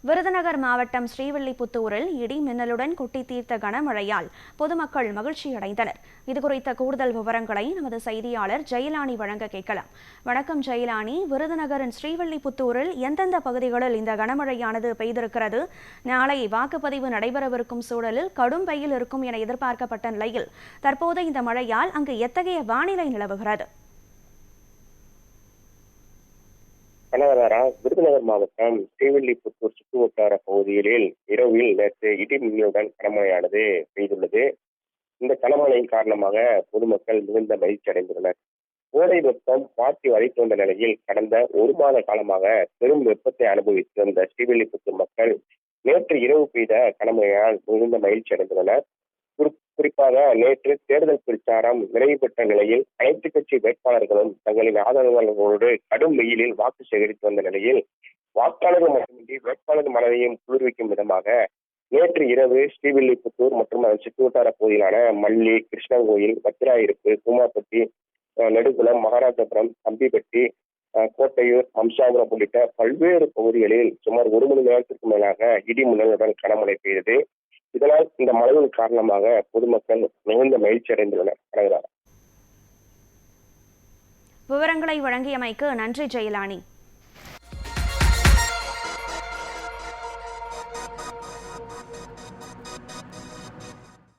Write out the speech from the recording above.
விருதுநகர் மாவட்டம் ஸ்ரீவில்லிபுத்தூரில் இடி மின்னலுடன் கொட்டி தீர்த்த கனமழையால் பொதுமக்கள் மகிழ்ச்சியடைந்தனர். இதுகுறித்த கூடுதல் விவரங்களை நமது செய்தியாளர் ஜெயலானி வழங்க கேட்கலாம். வணக்கம் ஜெயலானி. விருதுநகரின் ஸ்ரீவில்லிபுத்தூரில் எந்தெந்த பகுதிகளில் இந்த கனமழையானது பெய்திருக்கிறது? நாளை வாக்குப்பதிவு நடைபெறவிருக்கும் சூழலில் கடும் வெயில் இருக்கும் என எதிர்பார்க்கப்பட்ட நிலையில் தற்போது இந்த மழையால் அங்கு எத்தகைய வானிலை நிலவுகிறது? விருதுநகர் மாவட்டம் ஸ்ரீவில்லிபுத்தூர் சுற்றுவட்டார பகுதிகளில் இரவில் நேற்று இடி மின்னலுடன் கனமழையானது பெய்துள்ளது. இந்த கனமழை காரணமாக பொதுமக்கள் மிகுந்த மகிழ்ச்சி அடைந்துள்ளனர். கோடை வெப்பம் பாத்தி வரைத்து வந்த நிலையில் கடந்த ஒரு மாத காலமாக பெரும் வெப்பத்தை அனுபவித்து வந்த ஸ்ரீவில்லிபுத்தூர் மக்கள் நேற்று இரவு பெய்த கனமழையால் மிகுந்த மகிழ்ச்சி அடைந்துள்ளனர். குறிப்பாக நேற்று தேர்தல் பிரச்சாரம் நிறைவு பெற்ற நிலையில் அனைத்து கட்சி வேட்பாளர்களும் தங்களின் ஆதரவாளர்களோடு கடும் வெயிலில் வாக்கு சேகரித்து வந்த நிலையில் வாக்காளர்கள் மட்டுமின்றி வேட்பாளர் மனதையும் குளிர்விக்கும் விதமாக நேற்று இரவு ஸ்ரீவில்லிபுத்தூர் மற்றும் அதன் சுற்றுவட்டார பகுதியிலான மல்லி, கிருஷ்ணங்கோயில், வத்திராயிருப்பு, கூமாப்பட்டி, நெடுகுளம், மகாராஜபுரம், தம்பிப்பட்டி, கோட்டையூர், அம்சாபுரம் உள்ளிட்ட பல்வேறு பகுதிகளில் சுமார் 1 மணி நேரத்திற்கு மேலாக இடி மின்னலுடன் கனமழை பெய்தது. இதனால் இந்த மழையின் காரணமாக பொதுமக்கள் மிகுந்த மகிழ்ச்சி அடைந்துள்ளனர். விவரங்களை வழங்கியமைக்கு நன்றி ஜெயலானி.